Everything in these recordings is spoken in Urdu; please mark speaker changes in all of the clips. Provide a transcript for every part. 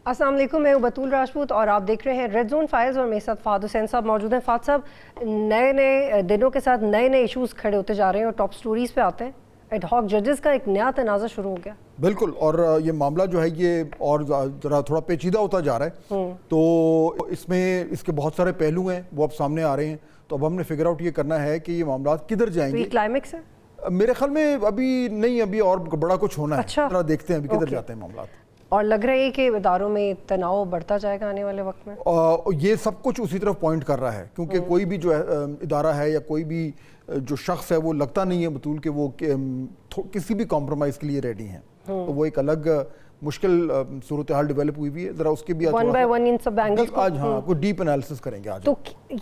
Speaker 1: السلام علیکم، میں ہوں بطول راجپوت اور آپ دیکھ رہے ہیں ریڈ زون فائلز اور میرے ساتھ فہد حسین صاحب موجود ہیں۔ فہد صاحب، نئے دنوں کے ساتھ نئے ایشوز کھڑے ہوتے جا رہے ہیں اور ٹاپ سٹوریز پہ آتے ہیں۔ ایڈ ہاک ججز کا ایک نیا تنازع شروع ہو گیا۔
Speaker 2: بالکل، اور یہ معاملہ جو ہے یہ اور ذرا تھوڑا پیچیدہ ہوتا جا رہا ہے، تو اس میں اس کے بہت سارے پہلو ہیں وہ اب سامنے آ رہے ہیں، تو اب ہم نے فگر آؤٹ یہ کرنا ہے کہ یہ معاملات کدھر جائیں گے۔
Speaker 1: کلائمیکس ہے
Speaker 2: میرے خیال میں ابھی نہیں، ابھی اور بڑا کچھ ہونا ہے۔ ذرا دیکھتے ہیں ابھی کدھر جاتے ہیں معاملات،
Speaker 1: اور لگ رہا ہے کہ اداروں میں تناؤ بڑھتا جائے گا آنے والے وقت میں۔
Speaker 2: یہ سب کچھ اسی طرف پوائنٹ کر رہا ہے، کیونکہ کوئی بھی جو ادارہ ہے یا کوئی بھی جو شخص ہے وہ لگتا نہیں ہے بطول کہ وہ کسی بھی کمپرومائز کے لیے ریڈی ہیں، تو وہ ایک الگ مشکل صورتحال ڈیولپ ہوئی ہے۔ ذرا اس کے بھی
Speaker 1: one by one in sub angles کو
Speaker 2: آج کوئی ڈیپ انالیسس کریں گے آج۔
Speaker 1: تو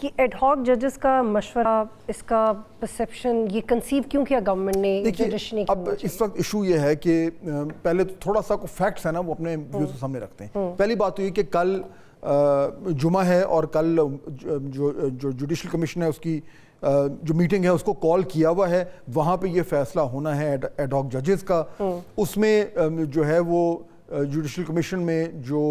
Speaker 1: یہ ایڈ ہاک ججز کا مشورہ، اس کا پرسیپشن، یہ کنسیو کیوں کیا گورنمنٹ نے؟
Speaker 2: دیکھیے اب اس وقت ایشو یہ ہے کہ پہلے تو تھوڑا سا فیکٹس ہے نا وہ اپنے ویوز کے سامنے رکھتے ہیں۔ پہلی بات تو یہ کہ کل جمعہ ہے اور کل جو جوڈیشل کمیشن ہے اس کی جو میٹنگ ہے اس کو کال کیا ہوا ہے، وہاں پہ یہ فیصلہ ہونا ہے ایڈ ہاک ججز کا۔ اس میں جو ہے وہ جوڈیشل کمیشن میں جو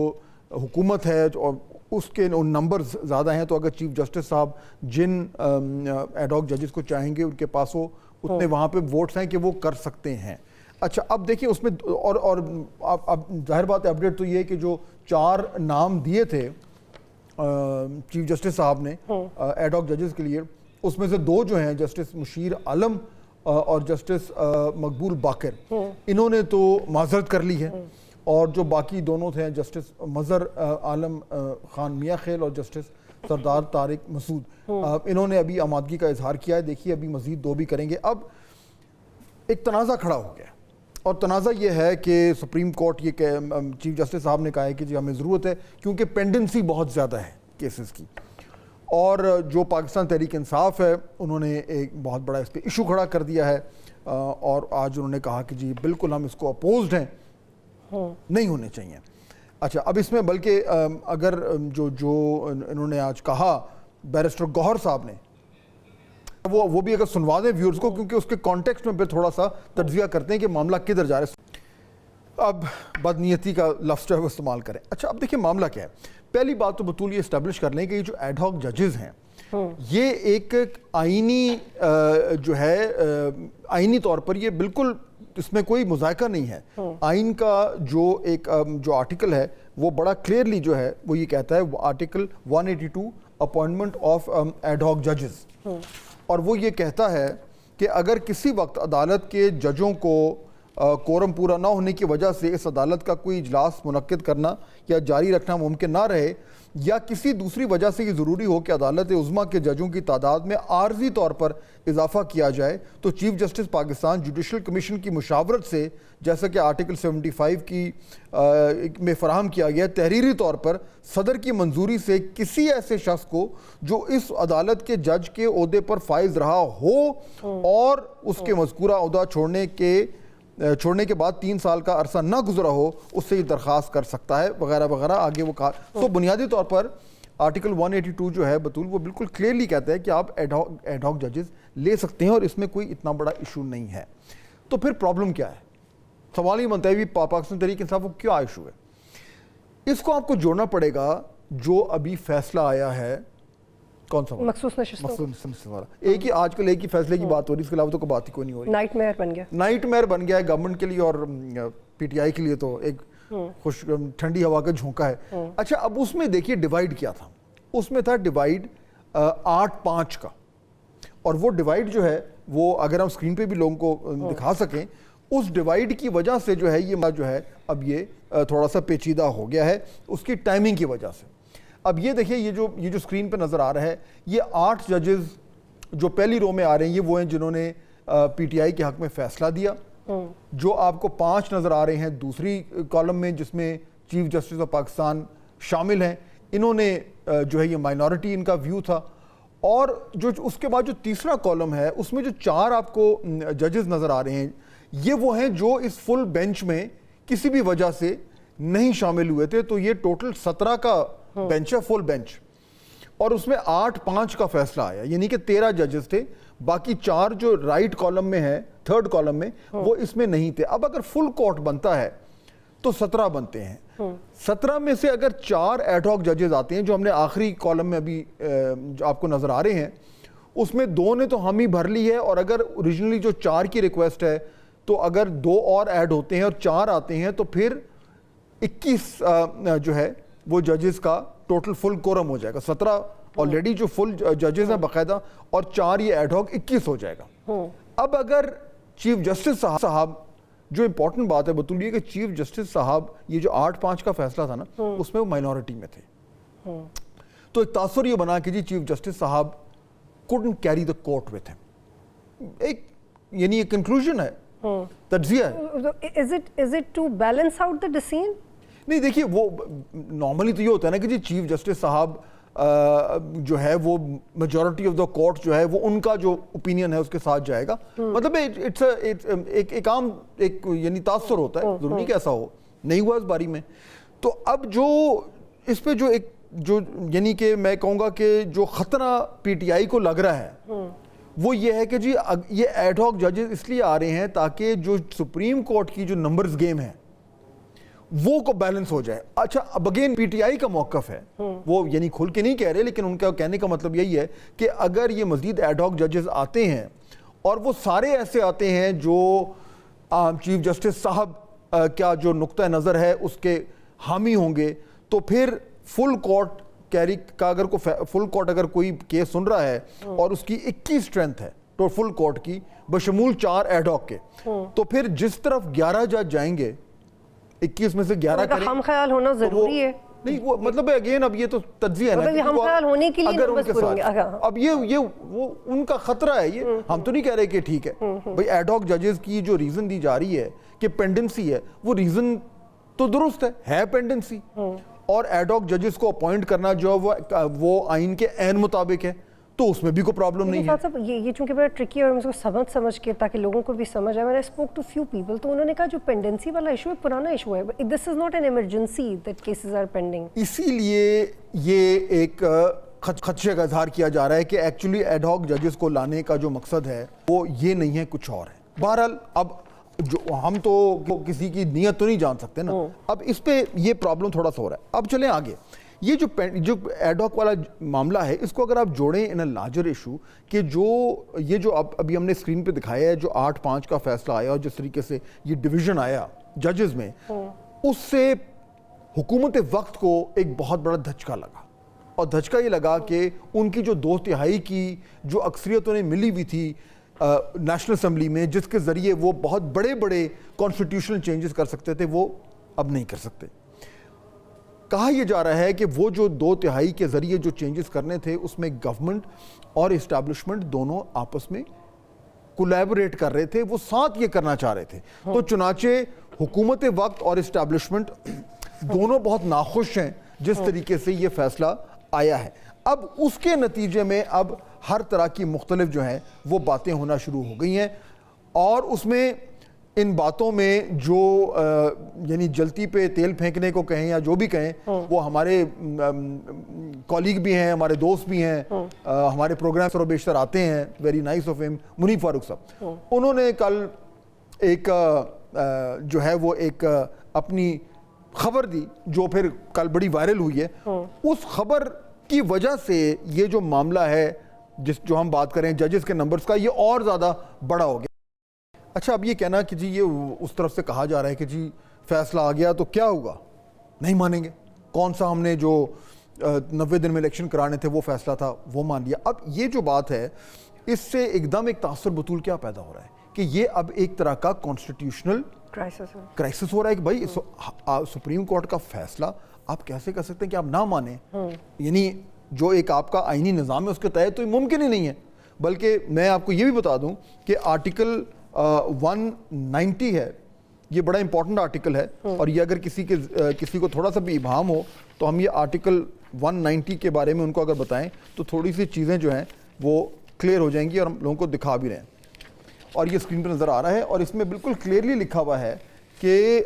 Speaker 2: حکومت ہے اور اس کے نمبرز زیادہ ہیں، تو اگر چیف جسٹس صاحب جن ایڈ ہاک ججز کو چاہیں گے ان کے پاس وہ اتنے وہاں پہ ووٹس ہیں کہ وہ کر سکتے ہیں۔ اچھا اب دیکھیں اس میں اور اب ظاہر بات ہے اپڈیٹ تو یہ ہے کہ جو 4 نام دیے تھے چیف جسٹس صاحب نے ایڈ ہاک ججز کے لیے، اس میں سے 2 جو ہیں جسٹس مشیر عالم اور جسٹس مقبول باقر، انہوں نے تو معذرت کر لی ہے، اور جو باقی دونوں تھے جسٹس مظہر عالم خان میاں خیل اور جسٹس سردار طارق مسعود، انہوں نے ابھی آمادگی کا اظہار کیا ہے۔ دیکھیے ابھی مزید 2 بھی کریں گے۔ اب ایک تنازع کھڑا ہو گیا، اور تنازع یہ ہے کہ سپریم کورٹ یہ کہ چیف جسٹس صاحب نے کہا ہے کہ جی ہمیں ضرورت ہے، کیونکہ پینڈنسی بہت زیادہ ہے کیسز کی، اور جو پاکستان تحریک انصاف ہے انہوں نے ایک بہت بڑا اس پہ ایشو کھڑا کر دیا ہے، اور آج انہوں نے کہا کہ جی بالکل ہم اس کو اپوزڈ ہیں، نہیں ہونے چاہیے۔ اچھا اب اس میں بلکہ اگر جو انہوں نے آج کہا بیرسٹر گوہر صاحب نے، وہ بھی اگر سنوا دیں ویورز کو، کیونکہ اس کے کانٹیکسٹ میں پھر تھوڑا سا تجزیہ کرتے ہیں کہ معاملہ کدھر جا رہا ہے۔ اب بدنیتی کا لفظ جو ہے وہ استعمال کریں۔ اچھا اب دیکھیں معاملہ کیا ہے۔ پہلی بات تو بطول یہ اسٹیبلش کر لیں کہ یہ جو ایڈ ہاک ججز ہیں یہ ایک آئینی جو ہے آئینی طور پر یہ بالکل اس میں کوئی مذائقہ نہیں ہے۔ آئین کا جو آرٹیکل ہے وہ بڑا کلیئرلی جو ہے وہ یہ کہتا ہے، article 182 appointment of ad hoc ججز، اور وہ یہ کہتا ہے کہ اگر کسی وقت عدالت کے ججوں کو کورم پورا نہ ہونے کی وجہ سے اس عدالت کا کوئی اجلاس منعقد کرنا یا جاری رکھنا ممکن نہ رہے، یا کسی دوسری وجہ سے یہ ضروری ہو کہ عدالت عظمیٰ کے ججوں کی تعداد میں عارضی طور پر اضافہ کیا جائے، تو chief justice Pakistan judicial commission کی مشاورت سے، جیسا کہ آرٹیکل 75 کی میں فراہم کیا گیا، تحریری طور پر صدر کی منظوری سے کسی ایسے شخص کو جو اس عدالت کے جج کے عہدے پر فائز رہا ہو اور اس کے مذکورہ عہدہ چھوڑنے کے بعد 3 سال کا عرصہ نہ گزرا ہو، اس سے یہ درخواست کر سکتا ہے، وغیرہ وغیرہ آگے وہ کہا۔ تو بنیادی طور پر آرٹیکل 182 جو ہے بطول وہ بالکل کلیئرلی کہتا ہے کہ آپ ایڈ ہاک ججز لے سکتے ہیں، اور اس میں کوئی اتنا بڑا ایشو نہیں ہے۔ تو پھر پرابلم کیا ہے؟ سوال یہ بنتا ہے پاکستان تحریک انصاف کو کیا ایشو ہے؟ اس کو آپ کو جوڑنا پڑے گا جو ابھی فیصلہ آیا ہے، کون سا
Speaker 1: مخصوص نشست
Speaker 2: والا، ایک ہی آج کل ایک ہی فیصلے کی بات ہو رہی، اس کے علاوہ تو کوئی بات ہی کوئی نہیں ہو رہی۔
Speaker 1: نائٹ میئر بن گیا
Speaker 2: ہے گورنمنٹ کے لیے اور پی ٹی آئی کے لیے، تو ایک خوش ٹھنڈی ہوا کا جھونکا ہے۔ اچھا اب اس میں دیکھیے ڈیوائیڈ کیا تھا، اس میں تھا ڈیوائیڈ 8-5 کا، اور وہ ڈیوائیڈ جو ہے وہ اگر ہم اسکرین پہ بھی لوگوں کو دکھا سکیں، اس ڈیوائیڈ کی وجہ سے جو ہے یہ اب یہ تھوڑا سا پیچیدہ ہو گیا ہے اس کی ٹائمنگ کی وجہ سے۔ اب یہ دیکھیں یہ جو اسکرین پہ نظر آ رہا ہے، یہ 8 ججز جو پہلی رو میں آ رہے ہیں، یہ وہ ہیں جنہوں نے پی ٹی آئی کے حق میں فیصلہ دیا۔ جو آپ کو 5 نظر آ رہے ہیں دوسری کالم میں، جس میں چیف جسٹس آف پاکستان شامل ہیں، انہوں نے جو ہے یہ مائنورٹی ان کا ویو تھا۔ اور جو اس کے بعد جو تیسرا کالم ہے اس میں جو 4 آپ کو ججز نظر آ رہے ہیں، یہ وہ ہیں جو اس فل بینچ میں کسی بھی وجہ سے نہیں شامل ہوئے تھے۔ تو یہ ٹوٹل 17 کا بینچ ہے، فل بینچ، اور اس میں 8-5 کا فیصلہ آیا، یعنی کہ 13 ججز تھے، باقی 4 جو رائٹ کالم میں ہے، 3rd کالم میں، وہ اس میں نہیں تھے۔ اب اگر فل کورٹ بنتا ہے تو 17 بنتے ہیں۔ 17 میں سے اگر 4 ایڈ ہاک ججز آتے ہیں جو ہم نے آخری کالم میں ابھی آپ کو نظر آ رہے ہیں, اس میں 2 نے تو حامی بھر لی ہے, اور اگر اوریجنلی جو 4 کی ریکویسٹ ہے تو اگر 2 اور ایڈ ہوتے ہیں اور 4 آتے ہیں تو پھر 21 جو ہے وہ ججز کا ٹوٹل فل کورم ہو جائے گا. 17 آلریڈی جو فل ججز ہیں باقاعدہ, اور 4 یہ ایڈ ہاک 21 ہو جائے گا. اب اگر چیف جسٹس صاحب, جو امپورٹنٹ بات ہے بطول یہ کہ چیف جسٹس صاحب یہ جو 8-5 کا فیصلہ تھا نا, اس میں وہ مائنورٹی میں تھے, تو ایک تاثر یہ بنا کہ جی چیف جسٹس صاحب couldn't carry the court with him. ایک یعنی ایک کنکلوژن ہے, تجزیہ ہے.
Speaker 1: Is it to balance out the dissent?
Speaker 2: نہیں دیکھیے, وہ نارملی تو یہ ہوتا ہے نا کہ جی چیف جسٹس صاحب جو ہے وہ میجورٹی آف دا کورٹ جو ہے وہ ان کا جو اوپینین ہے اس کے ساتھ جائے گا. مطلب ایک عام ایک یعنی تاثر ہوتا ہے, ضروری نہیں کہ ایسا ہو, نہیں ہوا اس باری میں. تو اب جو اس پہ جو یعنی کہ میں کہوں گا کہ جو خطرہ پی ٹی آئی کو لگ رہا ہے وہ یہ ہے کہ جی یہ ایڈ ہاک ججز اس لیے آ رہے ہیں تاکہ جو سپریم کورٹ کی جو نمبرز گیم ہے وہ کو بیلنس ہو جائے. اچھا, اب اگین پی ٹی آئی کا موقف ہے, وہ یعنی کھل کے نہیں کہہ رہے, لیکن ان کا کہنے کا مطلب یہی ہے کہ اگر یہ مزید ایڈ ہاک ججز آتے ہیں اور وہ سارے ایسے آتے ہیں جو چیف جسٹس صاحب کا جو نقطہ نظر ہے اس کے حامی ہوں گے, تو پھر فل کورٹ کیری کا اگر فل کورٹ اگر کوئی کیس سن رہا ہے اور اس کی 21 اسٹرینتھ ہے تو فل کورٹ کی بشمول 4 ایڈ ہاک کے, تو پھر جس طرف 11 جج جائیں گے 21 میں سے 11 کریں,
Speaker 1: ہم خیال ہونا ضروری ہے.
Speaker 2: نہیں وہ مطلب اگین اب یہ تو تجزیہ ہے نا,
Speaker 1: ہم خیال ہونے کے لیے
Speaker 2: اگر ان کے ساتھ اب یہ وہ ان کا خطرہ ہے, یہ ہم تو نہیں کہہ رہے کہ ٹھیک ہے بھئی ایڈ ہاک ججز کی جو ریزن دی جا رہی ہے کہ پینڈنسی ہے, وہ ریزن تو درست ہے پینڈنسی, اور ایڈ ہاک ججز کو اپوائنٹ کرنا جو وہ آئین کے عین مطابق ہے, تو اس میں بھی کوئی پرابلم نہیں ہے.
Speaker 1: صاحب یہ چونکہ بڑا ٹرکی ہے اور اس کو سمجھ کے تاکہ لوگوں کو بھی سمجھ آئے, میں نے اسپوک ٹو فیو پیپل, تو انہوں نے کہا جو پینڈنسی والا ایشو ہے پرانا ایشو ہے, this is not an emergency that cases are pending.
Speaker 2: اسی لیے یہ ایک خدشے کا اظہار کیا جا رہا ہے کہ ایکچولی ایڈ ہاک ججز کو لانے کا جو مقصد ہے وہ یہ نہیں ہے, کچھ اور ہے. بہرحال اب جو ہم تو کسی کی نیت تو نہیں جان سکتے نا, اب اس پہ یہ پرابلم تھوڑا سا ہو رہا ہے. اب چلیں آگے, یہ جو ایڈ ہاک والا معاملہ ہے اس کو اگر آپ جوڑیں ان اے لارجر ایشو کہ یہ جو ابھی ہم نے اسکرین پہ دکھایا ہے, جو 8-5 کا فیصلہ آیا اور جس طریقے سے یہ ڈویژن آیا ججز میں, اس سے حکومت وقت کو ایک بہت بڑا دھچکا لگا, اور دھچکا یہ لگا کہ ان کی جو 2/3 کی جو اکثریت انہیں ملی ہوئی تھی نیشنل اسمبلی میں, جس کے ذریعے وہ بہت بڑے بڑے کانسٹیٹیوشنل چینجز کر سکتے تھے, وہ اب نہیں کر سکتے. کہا یہ جا رہا ہے کہ وہ جو 2/3 کے ذریعے جو چینجز کرنے تھے اس میں گورنمنٹ اور اسٹیبلشمنٹ دونوں آپس میں کولیبوریٹ کر رہے تھے, وہ ساتھ یہ کرنا چاہ رہے تھے. تو چنانچہ حکومت وقت اور اسٹیبلشمنٹ دونوں بہت ناخوش ہیں جس طریقے سے یہ فیصلہ آیا ہے. اب اس کے نتیجے میں اب ہر طرح کی مختلف جو ہیں وہ باتیں ہونا شروع ہو گئی ہیں, اور اس میں ان باتوں میں جو یعنی جلتی پہ تیل پھینکنے کو کہیں یا جو بھی کہیں, وہ ہمارے کولیگ بھی ہیں, ہمارے دوست بھی ہیں, ہمارے پروگرام اور بیشتر آتے ہیں, ویری نائس آف ہم, منیب فاروق صاحب, انہوں نے کل ایک جو ہے وہ ایک اپنی خبر دی جو پھر کل بڑی وائرل ہوئی ہے. اس خبر کی وجہ سے یہ جو معاملہ ہے جو ہم بات کریں ججز کے نمبرز کا, یہ اور زیادہ بڑا ہو گیا. اچھا, اب یہ کہنا کہ جی یہ اس طرف سے کہا جا رہا ہے کہ جی فیصلہ آ گیا تو کیا ہوگا, نہیں مانیں گے, کون سا ہم نے جو 90 دن میں الیکشن کرانے تھے وہ فیصلہ تھا وہ مان لیا. اب یہ جو بات ہے اس سے ایک دم ایک تاثر بطول کیا پیدا ہو رہا ہے کہ یہ اب ایک طرح کا کانسٹیٹیوشنل کرائسس ہو رہا ہے کہ بھائی سپریم کورٹ کا فیصلہ آپ کیسے کر سکتے ہیں کہ آپ نہ مانیں, یعنی جو ایک آپ کا آئینی نظام ہے اس کے تحت تو یہ ممکن ہی نہیں ہے. بلکہ میں آپ کو یہ بھی بتا دوں کہ آرٹیکل 190 ہے, یہ بڑا امپورٹنٹ آرٹیکل ہے, اور یہ اگر کسی کو تھوڑا سا بھی ابہام ہو تو ہم یہ آرٹیکل 190 کے بارے میں ان کو اگر بتائیں تو تھوڑی سی چیزیں جو ہیں وہ کلیئر ہو جائیں گی, اور ہم لوگوں کو دکھا بھی رہے ہیں, اور یہ اسکرین پہ نظر آ رہا ہے. اور اس میں بالکل کلیئرلی لکھا ہوا ہے کہ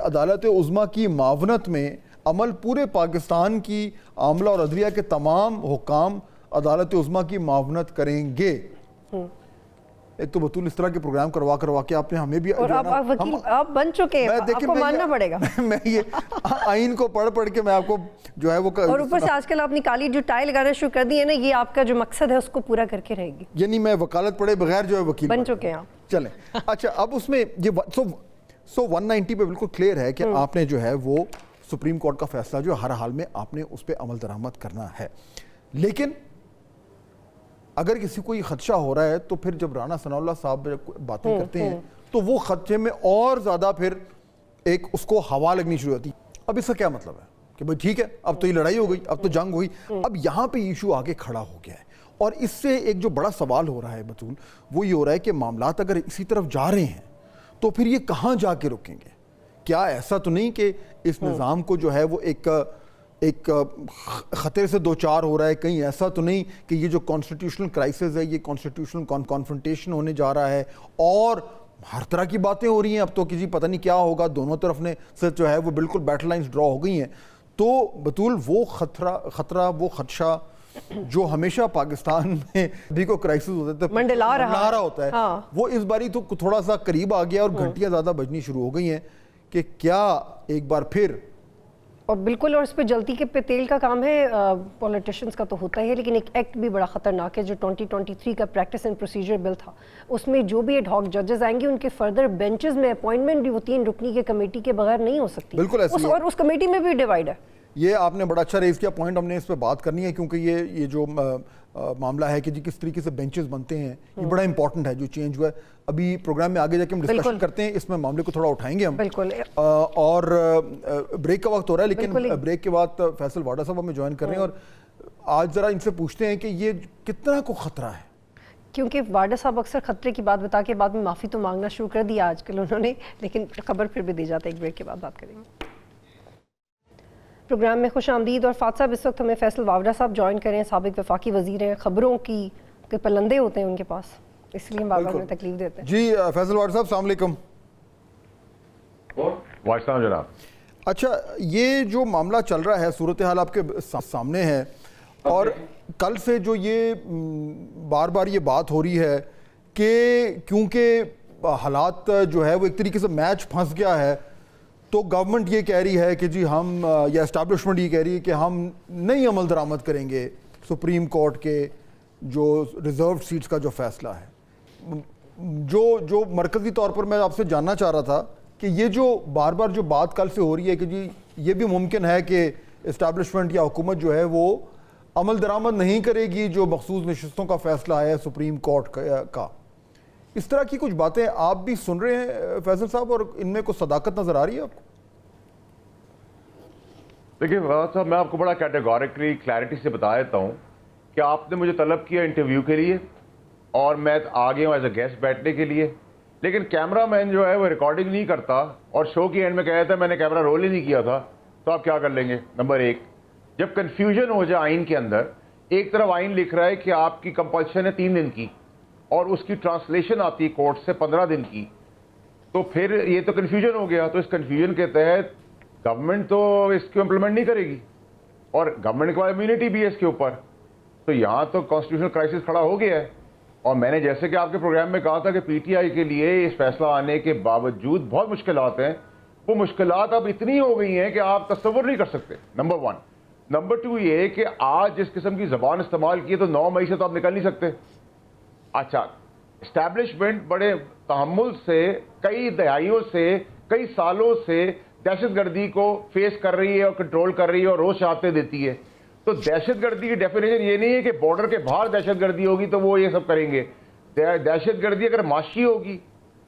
Speaker 2: عدالت عظمیٰ کی معاونت میں عمل پورے پاکستان کی عاملہ اور عدلیہ کے تمام حکام عدالت عظمیٰ کی معاونت کریں گے. ایک تو بطول اس طرح کے پروگرام کروا کے آپ نے ہمیں بھی
Speaker 1: اور آپ وکیل آپ بن چکے ہیں, آپ کو ماننا پڑے گا.
Speaker 2: میں یہ آئین کو پڑھ کے میں آپ کو جو ہے وہ,
Speaker 1: اور اوپر سے آج کل آپ نے کالی جو ٹائی لگانا شروع کر دی ہے نا, یہ آپ کا جو مقصد ہے اس کو پورا کر کے رہے گی.
Speaker 2: یعنی میں وکالت پڑھے بغیر جو ہے وکیل
Speaker 1: بن چکے ہیں آپ.
Speaker 2: چلیں اچھا, اب اس میں یہ 190 پہ بالکل کلیئر ہے کہ آپ نے جو ہے وہ سپریم کورٹ کا فیصلہ جو ہر حال میں آپ نے اس پہ عمل درآمد کرنا ہے. لیکن اگر کسی کو یہ خدشہ ہو رہا ہے تو پھر جب رانا ثناء اللہ صاحب باتیں کرتے ہیں تو وہ خدشے میں اور زیادہ پھر ایک اس کو ہوا لگنی شروع ہوتی. اب اس کا کیا مطلب ہے کہ بھئی ٹھیک ہے, اب تو یہ لڑائی ہو گئی, اب تو جنگ ہوئی, اب یہاں پہ ایشو آگے کھڑا ہو گیا ہے. اور اس سے ایک جو بڑا سوال ہو رہا ہے بطول, وہ یہ ہو رہا ہے کہ معاملات اگر اسی طرف جا رہے ہیں تو پھر یہ کہاں جا کے رکیں گے؟ کیا ایسا تو نہیں کہ اس نظام کو جو ہے وہ ایک خطرے سے دو چار ہو رہا ہے؟ کہیں ایسا تو نہیں کہ یہ جو کانسٹیٹیوشنل کرائسس ہے, یہ کانسٹیٹیوشنل کانفرنٹیشن ہونے جا رہا ہے اور ہر طرح کی باتیں ہو رہی ہیں, اب تو کسی پتہ نہیں کیا ہوگا, دونوں طرف نے سے جو ہے وہ بالکل بیٹل لائنز ڈرا ہو گئی ہیں. تو بطول وہ خطرہ وہ خدشہ جو ہمیشہ پاکستان میں بھی کو کرائسس ہوتے تھے منڈلا رہا ہوتا ہے, وہ اس باری تو تھوڑا سا قریب آ گیا اور گھنٹیاں زیادہ بجنی شروع ہو گئی ہیں کہ کیا ایک بار پھر.
Speaker 1: اور بالکل, اور اس پہ جلتی کے پہ تیل کا کام ہے, پولیٹیشنز کا تو ہوتا ہی ہے, لیکن ایک ایکٹ بھی بڑا خطرناک ہے جو 2023 کا پریکٹس اینڈ پروسیجر بل تھا. اس میں جو بھی ایڈ ہاک ججز آئیں گے ان کے فردر بینچز میں اپوائنٹمنٹ بھی وہ 3 رکنی کے کمیٹی کے بغیر نہیں ہو سکتی.
Speaker 2: بالکل ایسے
Speaker 1: اور اس کمیٹی میں بھی ڈیوائڈ ہے.
Speaker 2: یہ آپ نے بڑا اچھا ریز کیا پوائنٹ, ہم نے اس پہ بات کرنی ہے کیونکہ یہ جو معاملہ ہے کہ جی کس طریقے سے بینچز بنتے ہیں, یہ بڑا امپورٹنٹ ہے جو چینج ہوا ہے. ابھی پروگرام میں آگے جا کے ہم ڈسکشن کرتے ہیں, اس میں معاملے کو تھوڑا اٹھائیں گے ہم.
Speaker 1: بالکل.
Speaker 2: اور بریک کا وقت ہو رہا ہے, لیکن بریک کے بعد فیصل واڈا صاحب ہمیں جوائن کر رہے ہیں, اور آج ذرا ان سے پوچھتے ہیں کہ یہ کتنا کو خطرہ ہے.
Speaker 1: کیونکہ واڈا صاحب اکثر خطرے کی بات بتا کے بعد میں معافی تو مانگنا شروع کر دیا آج کل انہوں نے, لیکن خبر پھر بھی دی جاتا ہے. ایک بریک کے بعد بات کریں گے. پروگرام میں خوش آمدید. اور فاتح صاحب اس وقت ہمیں فیصل واوڈا صاحب جوائن کریں, سابق وفاقی وزیر ہیں, خبروں کی کہ پلندے ہوتے ہیں ان کے پاس, اس لیے بار بار ہمیں تکلیف دیتے ہیں.
Speaker 2: جی فیصل واوڈا صاحب السلام علیکم.
Speaker 3: وعلیکم السلام جناب.
Speaker 2: اچھا, یہ جو معاملہ چل رہا ہے, صورتحال آپ کے سامنے ہے, اور کل سے جو یہ بار بار یہ بات ہو رہی ہے کہ کیونکہ حالات جو ہے وہ ایک طریقے سے میچ پھنس گیا ہے, تو گورنمنٹ یہ کہہ رہی ہے کہ جی ہم, یا اسٹیبلشمنٹ یہ کہہ رہی ہے کہ ہم نہیں عمل درآمد کریں گے سپریم کورٹ کے جو ریزروڈ سیٹس کا جو فیصلہ ہے. جو مرکزی طور پر میں آپ سے جاننا چاہ رہا تھا کہ یہ جو بار بار جو بات کل سے ہو رہی ہے کہ جی یہ بھی ممکن ہے کہ اسٹیبلشمنٹ یا حکومت جو ہے وہ عمل درآمد نہیں کرے گی جو مخصوص نشستوں کا فیصلہ ہے سپریم کورٹ کا, اس طرح کی کچھ باتیں آپ بھی سن رہے ہیں فیصل صاحب, اور ان میں کوئی صداقت نظر آ رہی ہے آپ کو؟
Speaker 3: دیکھیے فیصل صاحب, میں آپ کو بڑا کیٹیگوریکلی کلیئرٹی سے بتا دیتا ہوں کہ آپ نے مجھے طلب کیا انٹرویو کے لیے, اور میں آ گیا ہوں ایز اے گیسٹ بیٹھنے کے لیے, لیکن کیمرہ مین جو ہے وہ ریکارڈنگ نہیں کرتا, اور شو کی اینڈ میں کہا تھا میں نے کیمرہ رول ہی نہیں کیا تھا, تو آپ کیا کر لیں گے؟ نمبر 1, جب کنفیوژن ہو جائے آئین کے اندر, ایک طرف آئین لکھ رہا ہے کہ آپ کی کمپلشن ہے 3 دن کی, اور اس کی ٹرانسلیشن آتی ہے کورٹ سے 15 دن کی, تو پھر یہ تو کنفیوژن ہو گیا. تو اس کنفیوژن کے تحت گورنمنٹ تو اس کو امپلیمنٹ نہیں کرے گی, اور گورنمنٹ کو امیونٹی بھی ہے اس کے اوپر, تو یہاں تو کانسٹیٹیوشنل کرائسس کھڑا ہو گیا ہے. اور میں نے جیسے کہ آپ کے پروگرام میں کہا تھا کہ پی ٹی آئی کے لیے اس فیصلہ آنے کے باوجود بہت مشکلات ہیں, وہ مشکلات اب اتنی ہو گئی ہیں کہ آپ تصور نہیں کر سکتے. نمبر 1. نمبر 2 یہ کہ آج جس قسم کی زبان استعمال کی ہے تو 9 مئی سے تو آپ نکل نہیں سکتے. اچھا, اسٹیبلشمنٹ بڑے تحمل سے کئی دہائیوں سے کئی سالوں سے دہشت گردی کو فیس کر رہی ہے اور کنٹرول کر رہی ہے اور روز شہادتیں دیتی ہے. تو دہشت گردی کی ڈیفینیشن یہ نہیں ہے کہ بارڈر کے باہر دہشت گردی ہوگی تو وہ یہ سب کریں گے. دہشت گردی اگر معاشی ہوگی,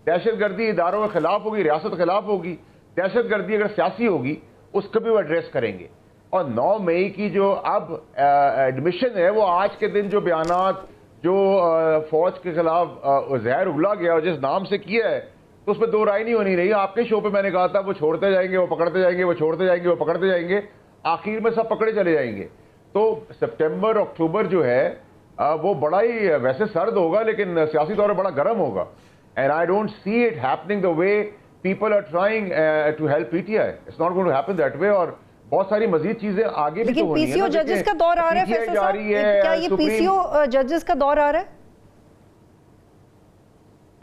Speaker 3: دہشت گردی اداروں کے خلاف ہوگی, ریاست کے خلاف ہوگی, دہشت گردی اگر سیاسی ہوگی, اس کو بھی وہ ایڈریس کریں گے. اور 9 مئی کی جو اب ایڈمیشن ہے, وہ آج کے دن جو بیانات جو فوج کے خلاف زہر اگلا گیا اور جس نام سے کیا ہے, تو اس پہ 2 رائے نہیں ہونی رہی. آپ کے شو پہ میں نے کہا تھا وہ چھوڑتے جائیں گے, وہ پکڑتے جائیں گے, وہ چھوڑتے جائیں گے, وہ پکڑتے جائیں گے, آخر میں سب پکڑے چلے جائیں گے. تو سپٹمبر اکتوبر جو ہے وہ بڑا ہی ویسے سرد ہوگا, لیکن سیاسی طور پر بڑا گرم ہوگا. And I don't see it happening the way people are trying to help P T I. It's not going to happen that way. اور بہت ساری مزید چیزیں آگے بھی تو ہونی ہیں.
Speaker 1: لیکن پی سی او ججز کا دور آ رہا ہے فیصل صاحب, کیا یہ پی سی او ججز کا دور آ رہا ہے؟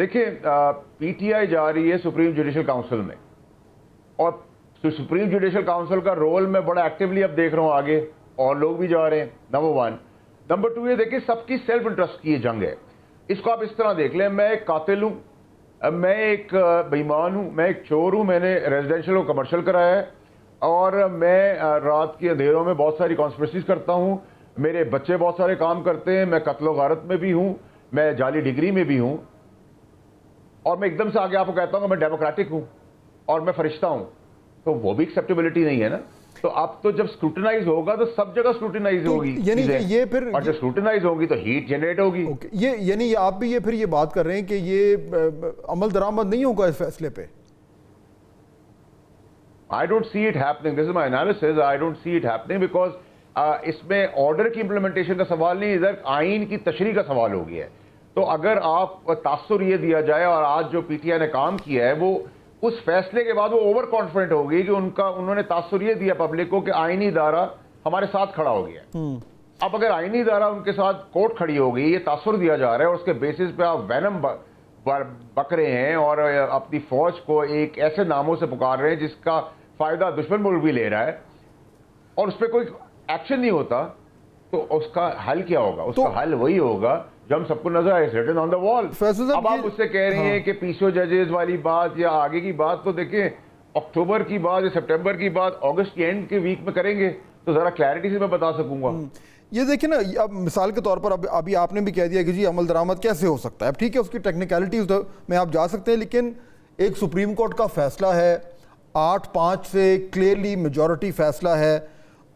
Speaker 3: دیکھیں پی ٹی آئی جا رہی ہے سپریم جوڈیشل کاؤنسل میں, اور سپریم جوڈیشل کاؤنسل کا رول میں بڑا ایکٹیولی اب دیکھ رہا ہوں آگے, اور لوگ بھی جا رہے ہیں, نمبر 1. نمبر 2 یہ دیکھیں سب کی سیلف انٹرسٹ کی یہ جنگ ہے. اس کو آپ اس طرح دیکھ لیں, میں ایک قاتل ہوں, میں ایک بےایمان ہوں, میں ایک چور ہوں, میں نے ریزیڈینشل اور کمرشل کرایا ہے, اور میں رات کے اندھیروں میں بہت ساری کانسپریسیز کرتا ہوں, میرے بچے بہت سارے کام کرتے ہیں, میں قتل و غارت میں بھی ہوں, میں جعلی ڈگری میں بھی ہوں, اور میں ایک دم سے آگے آپ کو کہتا ہوں کہ میں ڈیموکریٹک ہوں اور میں فرشتہ ہوں, تو وہ بھی ایکسیپٹیبلٹی نہیں ہے نا. تو اب تو جب اسکروٹنائز ہوگا تو سب جگہ اسکروٹنائز ہوگی,
Speaker 2: یعنی یہ پھر,
Speaker 3: اور جب اسکروٹنائز ہوگی تو ہیٹ جنریٹ ہوگی.
Speaker 2: یہ یعنی آپ بھی پھر یہ بات کر رہے ہیں کہ یہ عمل درآمد نہیں ہوگا اس فیصلے پہ؟
Speaker 3: I don't see it happening. This is my analysis. I don't see it happening because اس میں آرڈر کی امپلیمنٹیشن کا سوال نہیں, ادھر آئین کی تشریح کا سوال ہو گیا ہے. تو اگر آپ تاثر یہ دیا جائے, اور آج جو پی ٹی آئی نے کام کیا ہے وہ اس فیصلے کے بعد وہ اوور کانفیڈنٹ ہوگی کہ انہوں نے تاثر یہ دیا پبلک کو کہ آئینی ادارہ ہمارے ساتھ کھڑا ہو گیا. اب اگر آئینی ادارہ ان کے ساتھ کورٹ کھڑی ہو گئی, یہ تاثر دیا جا رہا ہے, اور اس کے بیسس پہ آپ وینم بک رہے ہیں اور اپنی فوج کو ایک ایسے ناموں سے پکار رہے ہیں جس کا فائدہ دشمن ملک بھی لے رہا ہے, اور اس پہ کوئی ایکشن نہیں ہوتا, تو اس کا حل کیا ہوگا؟ اس کا حل وہی ہوگا جو ہم سب کو نظر آئے, ریٹن آن دا وال. اب آپ اس سے کہہ رہی ہیں کہ پیسو ججز والی بات یا آگے کی بات, تو دیکھیں اکتوبر کی بات یا سپٹمبر کی بات اگست کی اینڈ کے ویک میں کریں گے تو ذرا کلیئرٹی سے میں بتا سکوں گا.
Speaker 2: یہ دیکھیں نا, اب مثال کے طور پر ابھی آپ نے بھی کہہ دیا کہ جی عمل درآمد کیسے ہو سکتا ہے. اب ٹھیک ہے, اس کی ٹیکنیکلٹیز میں آپ جا سکتے ہیں, لیکن ایک سپریم کورٹ کا فیصلہ ہے, 8-5 سے کلیئرلی میجورٹی فیصلہ ہے,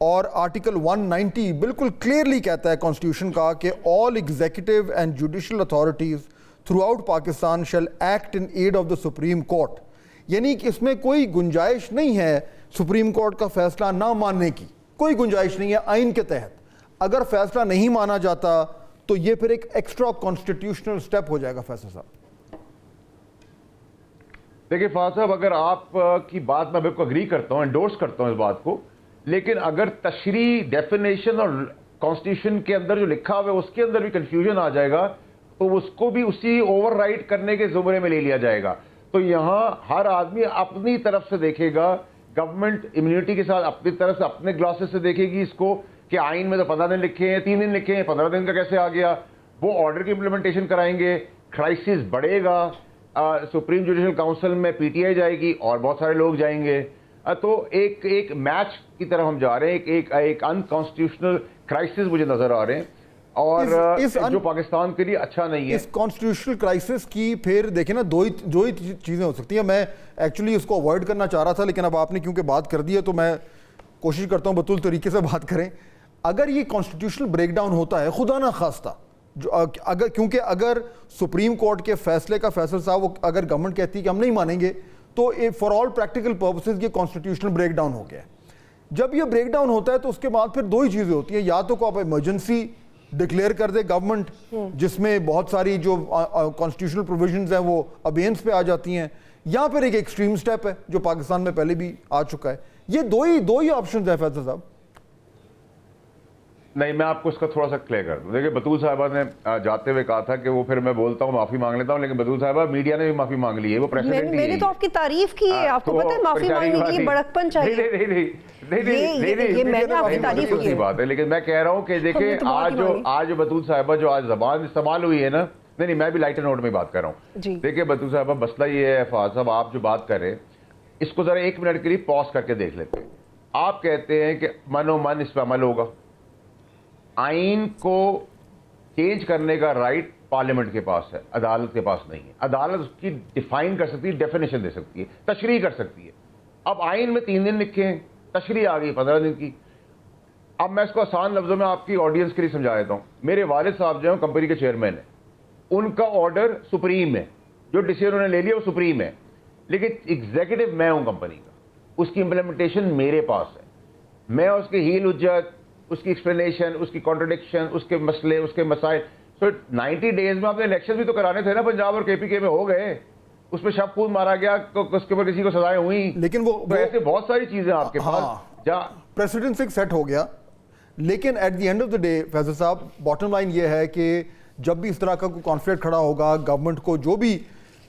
Speaker 2: اور آرٹیکل 190 بالکل کلیئرلی کہتا ہے کانسٹیٹیوشن کا کہ all executive and judicial authorities throughout Pakistan shall act in aid of the supreme court. یعنی کہ اس میں کوئی گنجائش نہیں ہے سپریم کورٹ کا فیصلہ نہ ماننے کی, کوئی گنجائش نہیں ہے آئین کے تحت. اگر فیصلہ نہیں مانا جاتا تو یہ پھر ایک ایکسٹرا کانسٹیٹیوشنل سٹیپ ہو جائے گا. فیصل صاحب
Speaker 3: دیکھیں فاضل صاحب, اگر آپ کی بات میں بالکل اگری کرتا ہوں, انڈورس کرتا ہوں اس بات کو, لیکن اگر تشریح ڈیفینیشن اور کانسٹیٹیوشن کے اندر جو لکھا ہوا ہے اس کے اندر بھی کنفیوژن آ جائے گا, تو اس کو بھی اسی اوور رائٹ کرنے کے زمرے میں لے لیا جائے گا. تو یہاں ہر آدمی اپنی طرف سے دیکھے گا, گورنمنٹ امیونٹی کے ساتھ اپنی طرف سے اپنے گلاسز سے دیکھے گی اس کو کہ آئین میں تو 15 دن لکھے ہیں, 3 دن لکھے ہیں, 15 دن کا کیسے آ گیا. وہ آرڈر کی امپلیمنٹیشن کرائیں گے, کرائسس بڑھے گا, سپریم جوڈیشل کاؤنسل میں پی ٹی آئی جائے گی اور بہت سارے لوگ جائیں گے. تو ایک میچ کی طرف ہم جا رہے ہیں, ایک انکانسٹیٹیوشنل کرائسس مجھے نظر آ رہے ہیں, اور جو پاکستان کے لیے اچھا نہیں ہے.
Speaker 2: اس کانسٹیٹیوشنل کرائسس کی پھر دیکھیں نا دو ہی چیزیں ہو سکتی ہیں. میں ایکچولی اس کو اوائڈ کرنا چاہ رہا تھا, لیکن اب آپ نے کیونکہ بات کر دی ہے تو میں کوشش کرتا ہوں بطول طریقے سے بات کریں. اگر یہ کانسٹیٹیوشنل بریک ڈاؤن ہوتا ہے خدا نہ خواستہ, کیونکہ اگر سپریم کورٹ کے فیصلے کا فیصل صاحب اگر گورنمنٹ کہتی ہے کہ ہم نہیں مانیں گے, تو فار آل پریکٹیکل پرپسز یہ کانسٹیٹیوشنل بریک ڈاؤن ہو گیا ہے. جب یہ بریک ڈاؤن ہوتا ہے تو اس کے بعد پھر دو ہی چیزیں ہوتی ہیں, یا تو کو آپ ایمرجنسی ڈکلیئر کر دے گورنمنٹ, جس میں بہت ساری جو کانسٹیٹیوشنل پروویژنز ہیں وہ ابینس پہ آ جاتی ہیں, یا پھر ایک ایکسٹریم سٹیپ ہے جو پاکستان میں پہلے بھی آ چکا ہے. یہ دو ہی آپشنز ہیں فیصل صاحب.
Speaker 3: نہیں, میں آپ کو اس کا تھوڑا سا کلیئر کر دوں. دیکھیں بطول صاحبہ نے جاتے ہوئے کہا تھا کہ وہ پھر میں بولتا ہوں معافی مانگ لیتا ہوں, لیکن بطول صاحبہ میڈیا نے بھی معافی مانگ لی ہے, وہ پریسیڈنٹ ہی ہے.
Speaker 1: میں نے تو آپ کی تعریف کی ہے, آپ کو پتہ ہے معافی مانگنے کی بڑکپن چاہیے. نہیں, میں نے آپ کی تعریف کی
Speaker 3: بات ہے, لیکن میں کہہ رہا ہوں کہ دیکھیں آج بطول صاحبہ جو آج زبان استعمال ہوئی ہے نا, نہیں میں بھی لائٹر نوٹ میں بات کر رہا ہوں. دیکھیں بطول صاحبہ, مسئلہ یہ ہے فاضل صاحب, آپ جو بات کر رہے ہیں اس کو ذرا 1 منٹ کے لیے پاز کر کے دیکھ لیتے ہیں. آپ کہتے ہیں کہ من و من اس پہ عمل ہوگا, آئین کو چینج کرنے کا رائٹ پارلیمنٹ کے پاس ہے, عدالت کے پاس نہیں ہے. عدالت اس کی ڈیفائن کر سکتی ہے, ڈیفینیشن دے سکتی ہے, تشریح کر سکتی ہے. اب آئین میں 3 دن لکھے ہیں, تشریح آ گئی 15 دن کی. اب میں اس کو آسان لفظوں میں آپ کی آڈینس کے لیے سمجھا دیتا ہوں. میرے والد صاحب جو ہیں کمپنی کے چیئرمین ہیں, ان کا آرڈر سپریم ہے, جو ڈیسیژن انہوں نے لے لیا وہ سپریم ہے, لیکن ایگزیکٹو میں ہوں کمپنی کا, اس کی امپلیمنٹیشن میرے پاس ہے. میں اس کی ہیل حجت, اس کی ایکسپلینیشن, اس کی کانٹرڈکشن, اس کے مسئلے, اس کے مسائل. سو 90 ڈیز میں آپ نے الیکشن بھی تو کرانے تھے نا, پنجاب اور کے پی کے میں ہو گئے, اس پہ شب خون مارا گیا, اس کے اوپر کسی کو سزائیں ہوئی,
Speaker 2: لیکن وہ
Speaker 3: ایسے بہت ساری چیزیں آپ کے پاس جہاں
Speaker 2: پریسیڈنٹ سے سیٹ ہو گیا. لیکن at the end of the day Faisal صاحب, باٹم لائن یہ ہے کہ جب بھی اس طرح کا کوئی کانفلکٹ کھڑا ہوگا, گورنمنٹ کو جو بھی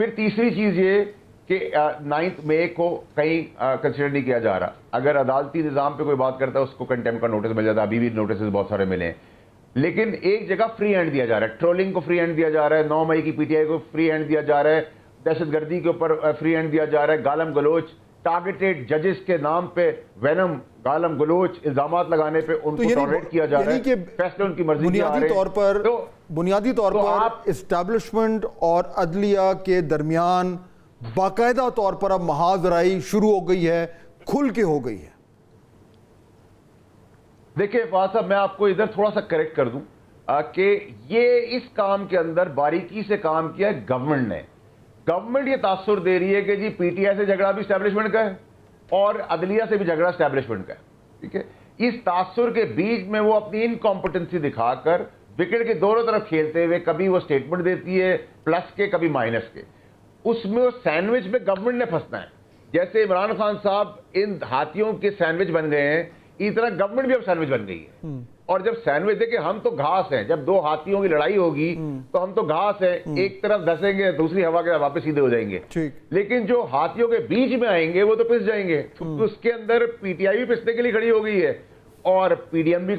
Speaker 3: پھر تیسری چیز یہ کہ 9 مئی کو کہیں کنسیڈر نہیں کیا جا رہا. اگر عدالتی نظام پہ کوئی بات کرتا ہے اس کو کنٹیمپٹ کا نوٹس مل جاتا ہے. ابھی بھی نوٹسز بہت سارے ملے ہیں, لیکن ایک جگہ فری ہینڈ دیا جا رہا ہے. ٹرولنگ کو فری ہینڈ دیا جا رہا ہے, 9 مئی کی پی ٹی آئی کو فری ہینڈ دیا جا رہا ہے, دہشت گردی کے اوپر فری ہینڈ دیا جا رہا ہے, گالم گلوچ, ٹارگیٹڈ ججز کے نام پہ وینم گالم گلوچ الزامات لگانے پہ ان کو ٹالریٹ کیا جا رہا ہے, فیصلے ان کی مرضی کے آ رہے ہیں.
Speaker 2: بنیادی طور پر اسٹیبلشمنٹ اور عدلیہ کے درمیان باقاعدہ طور پر اب محاذ رائی شروع ہو گئی ہے, کھل کے ہو گئی ہے.
Speaker 3: دیکھیں فواد صاحب, میں آپ کو ادھر تھوڑا سا کریکٹ کر دوں کہ یہ اس کام کے اندر باریکی سے کام کیا ہے گورنمنٹ نے. گورنمنٹ یہ تاثر دے رہی ہے کہ جی پی ٹی آئی سے جھگڑا بھی اسٹیبلشمنٹ کا ہے اور عدلیہ سے بھی جھگڑا اسٹیبلشمنٹ کا ہے. ٹھیک ہے, اس تاثر کے بیچ میں وہ اپنی انکمپٹنسی دکھا کر وکٹ کے دونوں طرف کھیلتے ہوئے کبھی وہ سٹیٹمنٹ دیتی ہے پلس کے کبھی مائنس کے, اس میں وہ سینڈوچ میں گورنمنٹ نے پھنسنا ہے. جیسے عمران خان صاحب ان ہاتھیوں کے سینڈوچ بن گئے ہیں, اسی طرح گورنمنٹ بھی اب سینڈوچ بن گئی ہے. اور جب سینڈوچ دیکھیں, ہم تو گھاس ہیں, جب دو ہاتھیوں کی لڑائی ہوگی تو ہم تو گھاس ہیں, ایک طرف دھسیں گے دوسری ہوا کے واپس سیدھے ہو جائیں گے. لیکن جو ہاتھیوں کے بیچ میں آئیں گے وہ تو پس جائیں گے. اس کے اندر پی ٹی آئی بھی پسنے کے لیے کھڑی ہو گئی ہے اور پی ڈی ایم بھی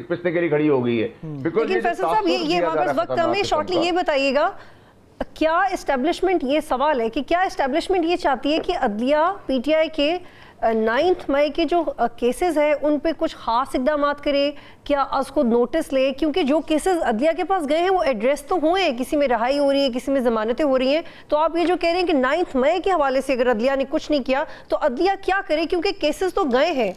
Speaker 3: پسنے کے لیے کھڑی ہو گئی ہے.
Speaker 1: لیکن فیصل صاحب یہ واپس وقت ہمیں شارٹلی یہ بتائیے گا, کیا اسٹیبلشمنٹ, یہ سوال ہے کہ کیا اسٹیبلشمنٹ یہ چاہتی ہے کہ عدلیہ پی ٹی آئی کے 9 مئی کے جو کیسز ہیں ان پہ کچھ خاص اقدامات کرے, کیا اس کو نوٹس لے, کیونکہ جو کیسز عدلیہ کے پاس گئے ہیں وہ ایڈریس تو ہوئے ہیں, کسی میں رہائی ہو رہی ہے, کسی میں ضمانتیں ہو رہی ہیں. تو آپ یہ جو کہہ رہے ہیں کہ 9 مئی کے حوالے سے اگر عدلیہ نے کچھ نہیں کیا تو عدلیہ کیا کرے, کیونکہ کیسز تو گئے ہیں.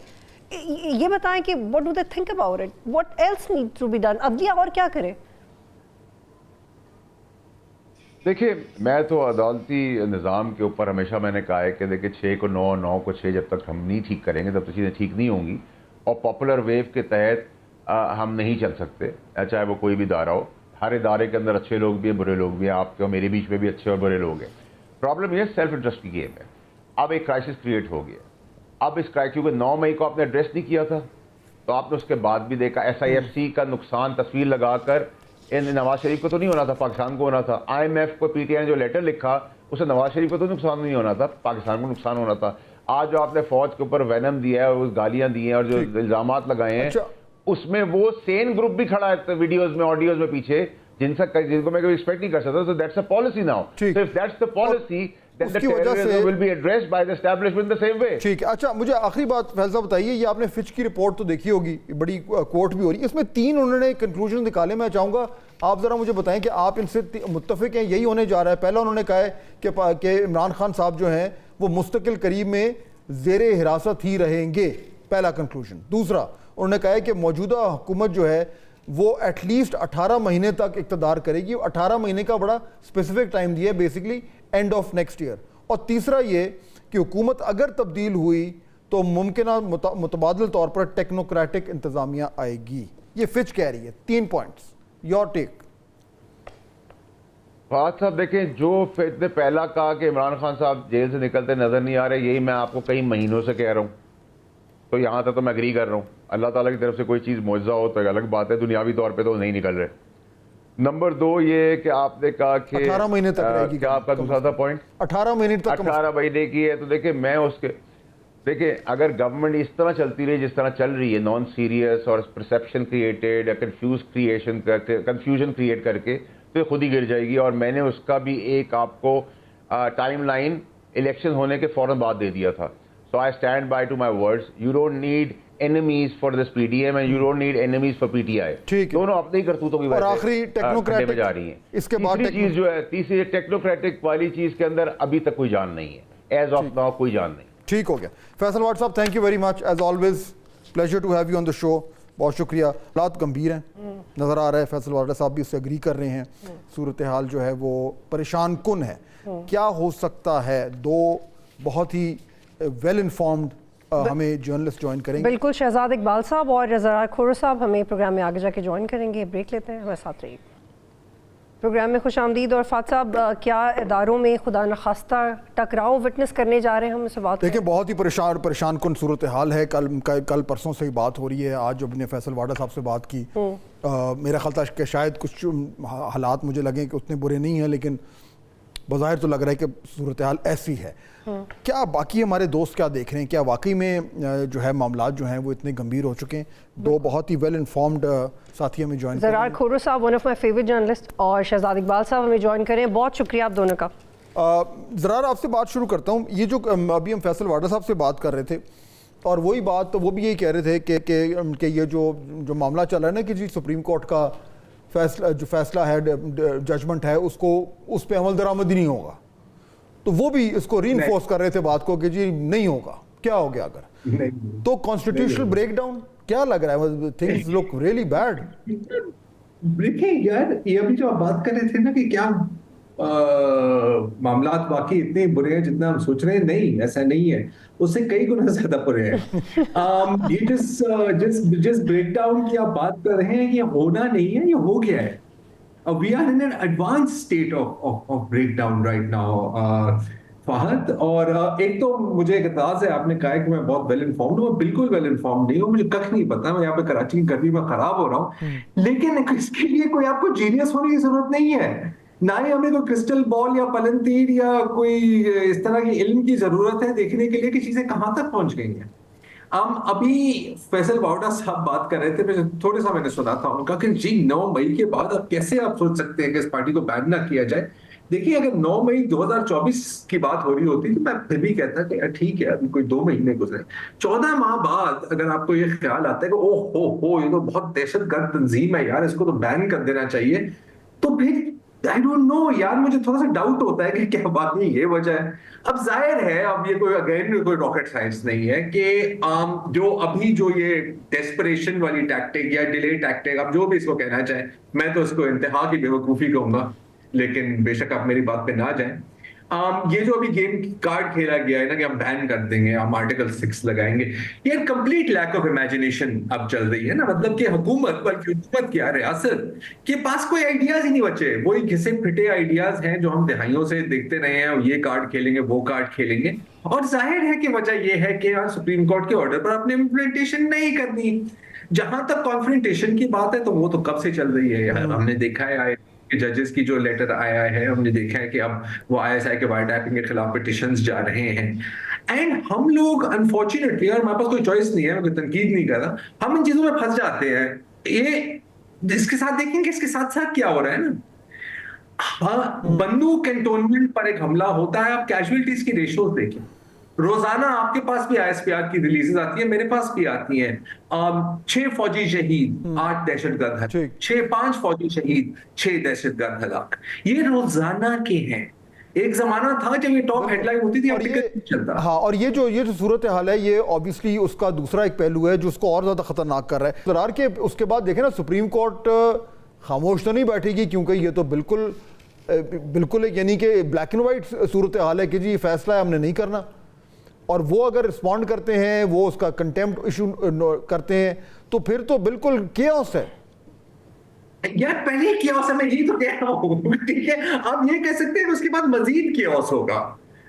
Speaker 1: یہ بتائیں کہ what do they think about it, what else needs to be done, عدلیہ اور کیا کرے؟
Speaker 3: دیکھیں, میں تو عدالتی نظام کے اوپر ہمیشہ میں نے کہا ہے کہ دیکھیں 6 کو 9 9 کو 6 جب تک ہم نہیں ٹھیک کریں گے تب تک چیزیں ٹھیک نہیں ہوں گی, اور پاپولر ویو کے تحت ہم نہیں چل سکتے, چاہے وہ کوئی بھی ادارہ ہو. ہر ادارے کے اندر اچھے لوگ بھی ہیں, برے لوگ بھی ہیں, آپ کے اور میرے بیچ میں بھی اچھے اور برے لوگ ہیں. پرابلم یہ سیلف انٹرسٹ کی گیم ہے. اب ایک کرائسس کریٹ ہو گیا. اب اس کیونکہ 9 مئی کو آپ نے ایڈریس نہیں کیا تھا تو آپ نے اس کے بعد بھی دیکھا ایس آئی ایف سی کا نقصان تصویر لگا کر, نواز شریف کو تو نہیں ہونا تھا, پاکستان کو ہونا تھا. آئی ایم ایف کو پی ٹی آئی نے جو لیٹر لکھا اسے نواز شریف کو تو نقصان نہیں ہونا تھا, پاکستان کو نقصان ہونا تھا. آج جو آپ نے فوج کے اوپر وینم دیا ہے, گالیاں دی ہیں اور جو الزامات لگائے ہیں, اس میں وہ سین گروپ بھی کھڑا ہے ویڈیوز میں, آڈیوز میں پیچھے, جن کو میں ایکسپیکٹ نہیں کر سکتا. So that's a policy now. So if that's the policy, then the terrorism will be addressed by the establishment the same way.
Speaker 2: ٹھیک ہے. اچھا مجھے آخری بات فیض صاحب بتائیے, یہ آپ نے فچ کی رپورٹ تو دیکھی ہوگی, بڑی کوٹ بھی ہو رہی ہے, اس میں 3 انہوں نے کنکلوژن نکالے. میں چاہوں گا آپ ذرا مجھے بتائیں کہ آپ ان سے متفق ہیں, یہی ہونے جا رہا ہے. پہلا انہوں نے کہا ہے کہ عمران خان صاحب جو ہیں وہ مستقل قریب میں زیر حراست ہی رہیں گے, پہلا کنکلوژن. دوسرا انہوں نے کہا ہے کہ موجودہ حکومت جو ہے وہ ایٹ لیسٹ 18 مہینے تک اقتدار کرے گی. 18 مہینے کا بڑا اسپیسیفک ٹائم دیا ہے, basically end of next year. اور تیسرا یہ کہ حکومت اگر تبدیل ہوئی تو ممکنہ متبادل طور پر ٹیکنوکریٹک انتظامیہ آئے گی. یہ فچ کہہ رہی ہے. 3 پوائنٹس, یور ٹیک.
Speaker 3: فہد صاحب دیکھیں, جو فچ نے پہلا کہا کہ عمران خان صاحب جیل سے نکلتے نظر نہیں آ رہے, یہی میں آپ کو کئی مہینوں سے کہہ رہا ہوں, تو یہاں تک تو میں اگری کر رہا ہوں. اللہ تعالیٰ کی طرف سے کوئی چیز معجزہ ہو تو ایک الگ بات ہے, دنیاوی طور پہ تو نہیں نکل رہے. نمبر 2 یہ کہ آپ نے کہا کہ
Speaker 2: 18 مہینے تک رہے گی.
Speaker 3: کیا آپ کا دوسرا تھا پوائنٹ؟
Speaker 2: 18 مہینے تک
Speaker 3: 18 مہینے کی ہے. تو دیکھیں میں اس کے دیکھیں اگر گورنمنٹ اس طرح چلتی رہی جس طرح چل رہی ہے, نان سیریس اور پرسیپشن کریٹڈ یا کنفیوژن کریٹ کر کے, تو یہ خود ہی گر جائے گی. اور میں نے اس کا بھی ایک آپ کو ٹائم لائن الیکشن ہونے کے فوراً بعد دے دیا تھا. So I stand by to my words. You don't need enemies for this PDM and you don't need enemies for PTI. دونوں اپنے ہی کرتوتوں کی وجہ سے ٹیکنوکریٹک جا رہی ہیں.
Speaker 2: اس کے بعد
Speaker 3: تیسری چیز جو ہے, تیسری ٹیکنوکریٹک والی چیز کے اندر ابھی تک کوئی جان نہیں ہے. ایز آف ناؤ کوئی جان نہیں.
Speaker 2: ٹھیک ہو گیا. فیصل واٹ صاحب, thank you very much as always, pleasure to have you on the show. بہت شکریہ. حالات گمبھیر ہیں نظر آ رہا ہے, فیصل واڈا صاحب بھی اس سے اگری کر رہے ہیں. صورتحال جو ہے وہ پریشان کن ہے. کیا ہو سکتا ہے؟ 2 بہت ہی ویل انفارمڈ ہمیں جرنلسٹ جوائن کریں گے.
Speaker 1: بالکل, شہزاد اقبال صاحب اور رضا کھور صاحب ہمیں پروگرام میں آگے جا کے جوائن کریں گے. بریک لیتے ہیں, ہمارے ساتھ رہیے. پروگرام میں خوش آمدید. اور فات صاحب, کیا اداروں میں خدا نخواستہ ٹکراؤ وٹنس کرنے جا رہے ہیں؟ ہم اس سے بات
Speaker 2: دیکھیں, بہت ہی پریشان کن صورتحال ہے. کل پرسوں سے ہی بات ہو رہی ہے. آج جب نے فیصل واڈا صاحب سے بات کی, میرا خیال تھا کہ شاید کچھ حالات مجھے لگیں کہ اتنے برے نہیں ہیں, لیکن بظاہر تو لگ رہا ہے کہ صورتحال ایسی ہے. کیا باقی ہمارے دوست کیا دیکھ رہے ہیں؟ کیا واقعی میں جو ہے معاملات جو ہیں وہ اتنے گمبھیر ہو چکے ہیں؟ دو بہت ہی ویل انفارمڈ ساتھی ہمیں جوائن
Speaker 1: زرار کھورو صاحب one of my favourite journalist اور شہزاد اقبال صاحب ہمیں جوائن کریں. بہت شکریہ آپ دونوں کا.
Speaker 2: زرار آپ سے بات شروع کرتا ہوں. یہ جو ابھی ہم فیصل واڈا صاحب سے بات کر رہے تھے اور وہی بات وہ بھی یہی کہہ رہے تھے کہ یہ جو معاملہ چل رہا ہے نا کہ جی سپریم کورٹ کا فیصلہ ہے ججمنٹ ہے اس پہ عمل درآمد نہیں ہوگا, تو وہ بھی اس کو ری انفورس کر رہے تھے بات کو کہ جی نہیں ہوگا. کیا ہو گیا اگر تو کانسٹیٹیوشنل بریک ڈاؤن کیا لگ رہا ہے؟ تھنگز لک ریئلی بیڈ.
Speaker 4: دیکھیں یار, یہ ابھی جو آپ بات کر رہے تھے نا کہ کیا معاملات واقعی اتنے برے ہیں جتنا ہم سوچ رہے ہیں, نہیں ایسا نہیں ہے, اس سے کئی گنا زیادہ برے ہیں. یہ جس بریک ڈاؤن کی آپ بات کر رہے ہیں یہ ہونا نہیں ہے, یہ ہو گیا ہے. We are in an advanced state of breakdown right now, Fahad. اور ایک تو مجھے ایک اعتراض ہے, آپ نے کہا کہ میں بہت ویل انفارمڈ ہوں. میں بالکل ویل انفارمڈ نہیں ہوں, مجھے کچھ نہیں پتا. میں یہاں پہ کراچی کی گرمی میں خراب ہو رہا ہوں, لیکن اس کے لیے کوئی آپ کو جینیس ہونے کی ضرورت نہیں ہے, نہ ہی ہمیں کوئی کرسٹل بال یا پلنتیر یا کوئی اس طرح کی علم کی ضرورت ہے دیکھنے کے لیے کہ چیزیں کہاں تک پہنچ گئی ہیں. ابھی فیصل واڈا صاحب بات کر رہے تھے, تھوڑے سا میں نے سنا تھا ان کا کہ جی 9 مئی کے بعد اب کیسے آپ سوچ سکتے ہیں کہ اس پارٹی کو بین نہ کیا جائے. دیکھیے اگر 9 مئی 2024 کی بات ہو رہی ہوتی تو میں پھر بھی کہتا کہ ٹھیک ہے ابھی کوئی 2 مہینے گزرے. 14 ماہ بعد اگر آپ کو یہ خیال آتا ہے کہ اوہ ہو یہ تو بہت دہشت گرد تنظیم ہے یار, اس کو تو بین کر دینا چاہیے, تو پھر I don't know یار, مجھے تھوڑا سا ڈاؤٹ ہوتا ہے کہ کیا واقعی یہ وجہ ہے. اب ظاہر ہے, اب یہ کوئی اگین کوئی راکٹ سائنس نہیں ہے کہ جو ابھی جو یہ ڈیسپریشن والی ٹیکٹک یا ڈیلے ٹیکٹک, آپ جو بھی اس کو کہنا چاہیں, میں تو اس کو انتہا کی بے وقوفی کہوں گا, لیکن بے شک آپ میری بات پہ نہ جائیں. یہ جو ابھی گیم کارڈ کھیلا گیا ہے نا کہ ہم بین کر دیں گے, ہم آرٹیکل 6 لگائیں گے, یہ کمپلیٹ لیک آف امیجنیشن اب چل رہی ہے نا. مطلب کہ حکومت, بلکہ حکومت کیا ریاست کے پاس کوئی آئیڈیاز ہی نہیں بچے, وہی گھسے پھٹے آئیڈیاز ہیں جو ہم دہائیوں سے دیکھتے رہے ہیں, یہ کارڈ کھیلیں گے وہ کارڈ کھیلیں گے. اور ظاہر ہے کہ وجہ یہ ہے کہ سپریم کورٹ کے آرڈر پر اپنے امپلیمنٹیشن نہیں کرنی. جہاں تک کانفرنٹیشن کی بات ہے تو وہ تو کب سے چل رہی ہے, ہم نے دیکھا ہے ججز کی جو لیٹر آیا ہے, ہم نے دیکھا ہے کہ اب وہ ISI کے وائر ٹیپنگ کے خلاف پٹیشنز جا رہے ہیں. اینڈ ہم لوگ انفارچونیٹلی, اور ہمارے پاس کوئی چوائس نہیں ہے, میں کوئی تنقید نہیں کر رہا, ہم ان چیزوں میں پھنس جاتے ہیں. یہ اس کے ساتھ دیکھیں کہ اس کے ساتھ ساتھ کیا ہو رہا ہے نا. ہاں, بندوق کنٹونمنٹ پر ایک حملہ ہوتا ہے, آپ کیجویلٹیز کی ریشوز دیکھیں. روزانہ آپ کے پاس بھی ISPR کی ریلیزز آتی ہیں, میرے پاس بھی آتی ہیں. 6 فوجی شہید, 8 دہشت گرد ہلاک, 5 فوجی شہید, 6 دہشت گرد ہلاک. یہ روزانہ کے ہیں. ایک زمانہ تھا جب یہ ٹاپ ہیڈ لائن ہوتی تھی, اب نہیں چلتا.
Speaker 2: ہاں, اور یہ جو صورتحال ہے یہ آبویسلی اس کا دوسرا ایک پہلو ہے جو اس کو اور زیادہ خطرناک کر رہا ہے. قرار کے اس کے بعد دیکھیں نا, سپریم کورٹ خاموش تو نہیں بیٹھے گی, کیونکہ یہ تو بالکل یعنی کہ بلیک اینڈ وائٹ صورتحال ہے کہ جی فیصلہ ہے ہم نے نہیں کرنا, اور وہ اگر رسپونڈ کرتے ہیں, وہ اس کا کنٹیمپٹ ایشو کرتے ہیں, تو پھر تو بالکل کیوس ہے.
Speaker 4: یار پہلے کیوس ہے, میں یہی تو کہہ رہا ہوں, ٹھیک ہے. آپ یہ کہہ سکتے ہیں کہ اس کے بعد مزید کیوس ہوگا,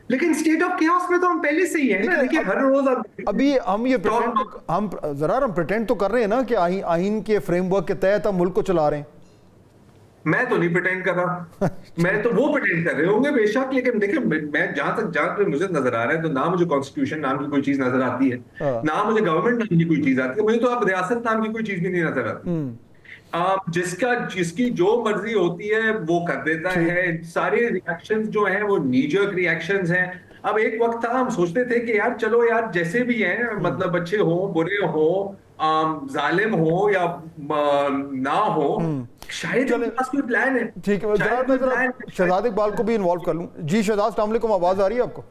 Speaker 4: لیکن سٹیٹ آف کیوس میں تو ہم پہلے سے ہی ہیں نا. دیکھیے ہر روز
Speaker 2: ابھی ہم یہ پریٹینڈ تو کر رہے ہیں نا کہ آئین کے فریم ورک کے تحت ہم ملک کو چلا رہے ہیں.
Speaker 4: میں تو نہیں پریٹینڈ کر رہا, میں تو وہ پریٹینڈ کر رہے ہوں گے بے شک, لیکن دیکھیں میں جہاں تک مجھے نظر آ رہا ہے تو نہ مجھے کانسٹیٹیوشن نام کی کوئی چیز نظر آتی ہے, نہ مجھے گورنمنٹ نام کی کوئی چیز آتی ہے, مجھے تو اب ریاست نام کی کوئی چیز بھی نہیں نظر آتی. جس کی جو مرضی ہوتی ہے وہ کر دیتا ہے. سارے ریئیکشنز جو ہیں وہ نی جرک ریئیکشنز ہیں. اب ایک وقت تھا ہم سوچتے تھے کہ یار چلو یار جیسے بھی ہیں, مطلب اچھے ہوں برے ہوں, ظالم ہو یا نہ ہو, شاید کوئی پلان ہے.
Speaker 2: ٹھیک ہے, شہزاد اقبال کو بھی انوالو کر لوں. جی شہزاد السلام علیکم, آواز آ رہی ہے آپ کو؟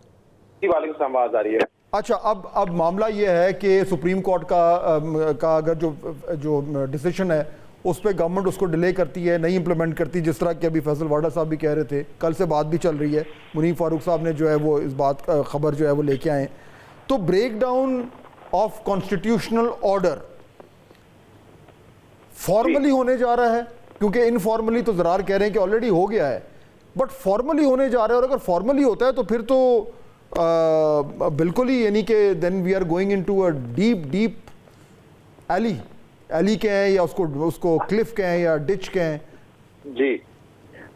Speaker 5: جی وعلیکم السلام, آواز آ رہی ہے.
Speaker 2: اچھا, اب معاملہ یہ ہے کہ سپریم کورٹ کا اگر جو ڈیسیشن ہے اس پہ گورنمنٹ اس کو ڈیلے کرتی ہے, نہیں امپلیمنٹ کرتی, جس طرح کہ ابھی فیصل واڈا صاحب بھی کہہ رہے تھے, کل سے بات بھی چل رہی ہے, منیب فاروق صاحب نے جو ہے وہ اس بات کا خبر جو ہے وہ لے کے آئے, تو break down of constitutional order formally ہونے جا رہا ہے, کیونکہ انفارملی تو زرار کہہ رہے ہیں کہ آلریڈی ہو گیا ہے, بٹ فارملی ہونے جا رہا ہے. اور اگر فارملی ہوتا ہے تو پھر تو بالکل ہی یعنی کہ then we are going into a deep alley کہیں یا اس کو کلف کہیں یا ڈچ کہیں.
Speaker 5: جی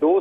Speaker 5: 2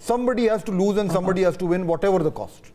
Speaker 2: somebody has to lose and somebody has to win whatever the cost।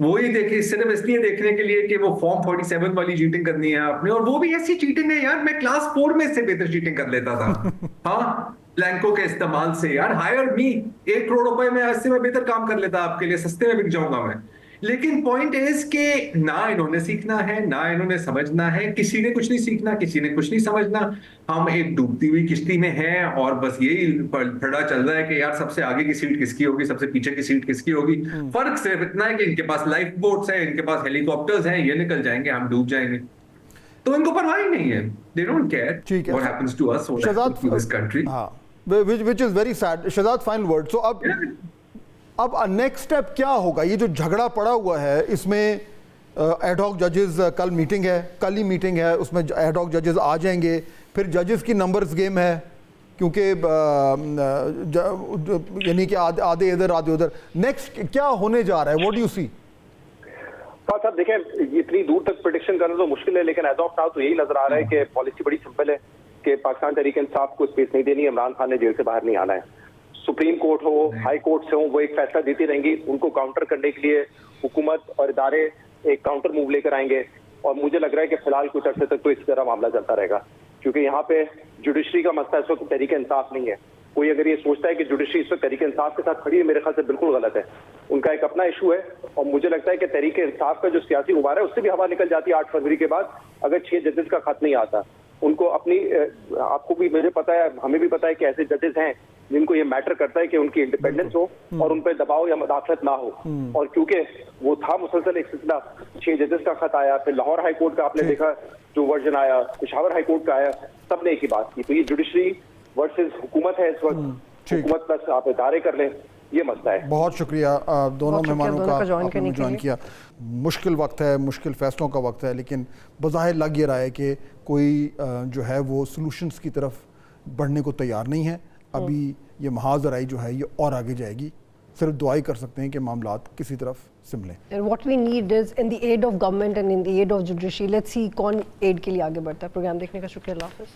Speaker 4: وہی دیکھیں صرف اس لیے دیکھنے کے لیے کہ وہ فارم 47 والی چیٹنگ کرنی ہے آپ نے, اور وہ بھی ایسی چیٹنگ ہے یار, میں کلاس 4 میں اس سے بہتر چیٹنگ کر لیتا تھا ہاں بلینکو کے استعمال سے یار. ہائر می 1 کروڑ روپے میں اس سے میں بہتر کام کر لیتا آپ کے لیے, سستے میں بک جاؤں گا میں. لیکن پوائنٹ از کہ نہ انہوں نے سیکھنا ہے نہ انہوں نے سمجھنا ہے, کسی نے کچھ نہیں سیکھنا, کسی نے کچھ نہیں سمجھنا. ہم ایک ڈوبتی ہوئی کشتی میں ہیں اور بس یہی پھڑا چل رہا ہے کہ یار سب سے آگے کی سیٹ کس کی ہوگی, سب سے پیچھے کی سیٹ کس کی ہوگی. فرق صرف اتنا ہے کہ ان کے پاس لائف بوٹس ہیں, ان کے پاس ہیلی کاپٹرز ہیں, یہ نکل جائیں گے, ہم ڈوب جائیں گے. تو ان کو پرواہ ہی نہیں ہے. They don't care what happens to us, what happens to this country.
Speaker 2: ہاں which is very sad. Shahzad final word. So اب نیکسٹ اسٹیپ کیا ہوگا؟ یہ جو جھگڑا پڑا ہوا ہے اس میں ایڈ ہاک ججز, کل میٹنگ ہے, کل ہی میٹنگ ہے, اس میں ایڈ ہاک ججز آ جائیں گے, پھر ججز کی نمبرز گیم ہے کیونکہ یعنی کہ آدھے ادھر آدھے ادھر. نیکسٹ کیا ہونے جا رہا ہے؟ واٹ ڈو یو سی؟
Speaker 5: صاحب دیکھیں اتنی دور تک پریڈکشن کرنا تو مشکل ہے, لیکن ایز آف ناؤ تو یہی نظر آ رہا ہے کہ پالیسی بڑی سمپل ہے کہ پاکستان تحریک انصاف کو اسپیس نہیں دینی, عمران خان نے جیل سے باہر نہیں آنا ہے. سپریم کورٹ ہو, ہائی کورٹ سے ہو, وہ ایک فیصلہ دیتی رہیں گی. ان کو کاؤنٹر کرنے کے لیے حکومت اور ادارے ایک کاؤنٹر موو لے کر آئیں گے, اور مجھے لگ رہا ہے کہ فی الحال کچھ عرصے تک تو اس طرح معاملہ چلتا رہے گا, کیونکہ یہاں پہ جوڈیشری کا مسئلہ اس وقت تحریک انصاف نہیں ہے. کوئی اگر یہ سوچتا ہے کہ جوڈیشری اس وقت تحریک انصاف کے ساتھ کھڑی ہے, میرے خیال سے بالکل غلط ہے. ان کا ایک اپنا ایشو ہے, اور مجھے لگتا ہے کہ تحریک انصاف کا جو سیاسی غبار ہے اس سے بھی ہوا نکل جاتی ہے 8 فروری کے بعد اگر 6 ججز کا خط نہیں آتا. ان کو اپنی, آپ کو بھی مجھے پتا ہے, ہمیں بھی پتا ہے کہ ایسے ججز ہیں جن کو یہ میٹر کرتا ہے کہ ان کی انڈیپینڈنس ہو اور ان پہ دباؤ یا مداخلت نہ ہو. اور کیونکہ وہ تھا مسلسل ایک سلسلہ, 6 ججز کا خط آیا, پھر لاہور ہائی کورٹ کا آپ نے دیکھا جو ورژن آیا, پشاور ہائی کورٹ کا آیا, سب نے ایک ہی بات کی. تو یہ جوڈیشری ورسز حکومت ہے اس وقت, حکومت پلس آپ ادارے کر لیں, یہ مسئلہ ہے.
Speaker 2: بہت شکریہ دونوں مہمانوں کا آپ نے جوائن کیا. مشکل وقت ہے, مشکل فیصلوں کا وقت ہے, لیکن بظاہر لگ یہ رہا ہے کہ کوئی جو ہے وہ سلوشنز کی طرف بڑھنے کو تیار نہیں ہے. ابھی یہ محاذ رائی جو ہے یہ اور آگے جائے گی. صرف دعائی کر سکتے ہیں کہ معاملات کسی طرف سملیں.
Speaker 1: And what we need is in the aid of government and in the aid of judiciary, let's see کون aid کے لیے آگے بڑھتا ہے. پروگرام دیکھنے کا شکریہ, اللہ حافظ.